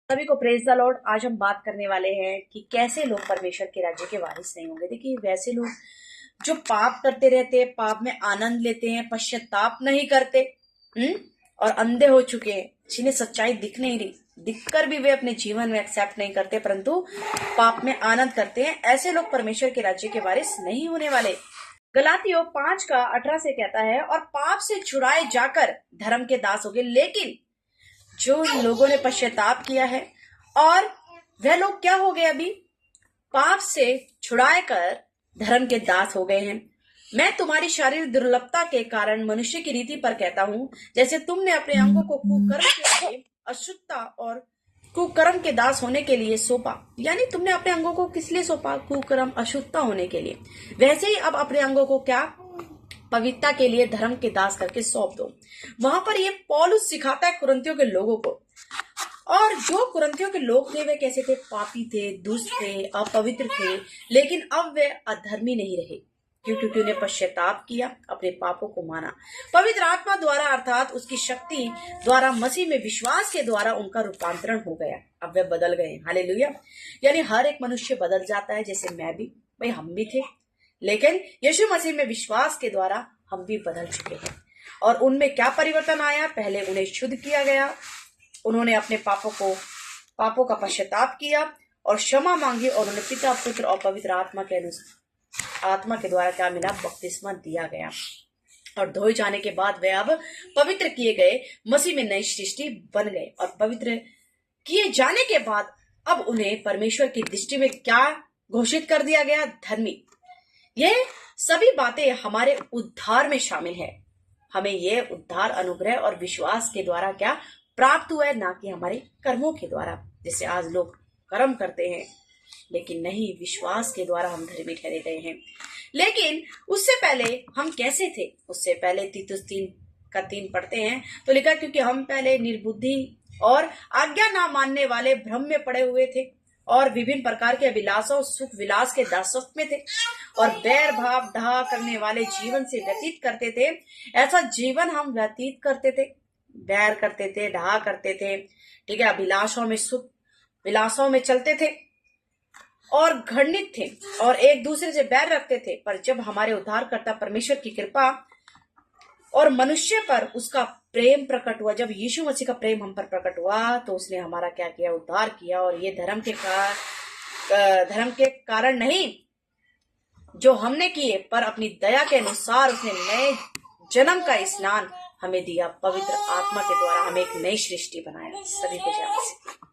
सभी को praise the Lord. आज हम बात करने वाले हैं कि कैसे लोग परमेश्वर के राज्य के वारिस नहीं होंगे। देखिए, वैसे लोग जो पाप करते रहते हैं, पाप में आनंद लेते हैं, पश्चाताप नहीं करते, और अंधे हो चुके हैं, जिन्हें सच्चाई दिख नहीं रही, दिखकर भी वे अपने जीवन में एक्सेप्ट नहीं करते, परंतु पाप में आनंद करते हैं, ऐसे लोग परमेश्वर के राज्य के वारिस नहीं होने वाले। गलातियों 5:18 से कहता है, और पाप से छुड़ाए जाकर धर्म के दास हो गए। लेकिन जो लोगों ने पश्चाताप किया है और वह लोग क्या हो गए, अभी पाप से छुड़ाए कर धर्म के दास हो गए हैं। मैं तुम्हारी शारीरिक दुर्लभता के कारण मनुष्य की रीति पर कहता हूं, जैसे तुमने अपने अंगों को कुकर्म के लिए, अशुद्धता और कुकर्म के दास होने के लिए सौंपा। यानी तुमने अपने अंगों को किस लिए सौंपा? कुकर्म, अशुद्धता होने के लिए। वैसे ही अब अपने अंगों को क्या? पवित्रता के लिए धर्म के दास करके सौंप दो। वहां पर ये पौलुस सिखाता है कुरिन्थियों के लोगों को। और जो कुरिन्थियों के लोग थे वे कैसे थे? पापी थे, दुष्ट थे, अपवित्र थे, लेकिन अब वे अधर्मी नहीं रहे। क्योंकि उन्हें पश्चाताप किया, अपने पापों को माना, पवित्र आत्मा द्वारा अर्थात उसकी शक्ति द्वारा मसीह में विश्वास के द्वारा उनका रूपांतरण हो गया। अब वे बदल गए। हालेलुया। यानी हर एक मनुष्य बदल जाता है, जैसे मैं भी, भाई हम भी थे, लेकिन यीशु मसीह में विश्वास के द्वारा हम भी बदल चुके हैं। और उनमें क्या परिवर्तन आया? पहले उन्हें शुद्ध किया गया, उन्होंने अपने पापों का पश्चाताप किया और क्षमा मांगी, और उन्हें पिता, पुत्र और पवित्र आत्मा के द्वारा क्या मिला? बपतिस्मा दिया गया। और धोए जाने के बाद वे अब पवित्र किए गए, मसीह में नई सृष्टि बन गए। और पवित्र किए जाने के बाद अब उन्हें परमेश्वर की दृष्टि में क्या घोषित कर दिया गया? धर्मी। ये सभी बातें हमारे उद्धार में शामिल है। हमें ये उद्धार अनुग्रह और विश्वास के द्वारा क्या प्राप्त हुआ है, ना कि हमारे कर्मों के द्वारा। जैसे आज लोग कर्म करते हैं, लेकिन नहीं, विश्वास के द्वारा हम धर्मी ठहरे गए हैं। लेकिन उससे पहले हम कैसे थे? उससे पहले तीतुस 3:3 पढ़ते हैं तो लिखा, क्योंकि हम पहले निर्बुद्धि और आज्ञा ना मानने वाले भ्रम में पड़े हुए थे और विभिन्न प्रकार के अभिलाषों, सुख विलास के दासत्व में थे और बैर भाव डहा करने वाले जीवन से व्यतीत करते थे। ऐसा जीवन हम व्यतीत करते थे, बैर करते थे, डहा करते थे, ठीक है, अभिलाषों में, सुख विलासों में चलते थे और घृणित थे और एक दूसरे से बैर रखते थे। पर जब हमारे उद्धारकर्ता परमेश्वर की कृपा और मनुष्य पर उसका प्रेम प्रकट हुआ, जब यीशु मसीह का प्रेम हम पर प्रकट हुआ, तो उसने हमारा क्या किया? उद्धार किया। और ये धर्म के कारण नहीं जो हमने किए, पर अपनी दया के अनुसार उसने नए जन्म का स्नान हमें दिया, पवित्र आत्मा के द्वारा हमें एक नई सृष्टि बनाया। सभी को जय मसीह।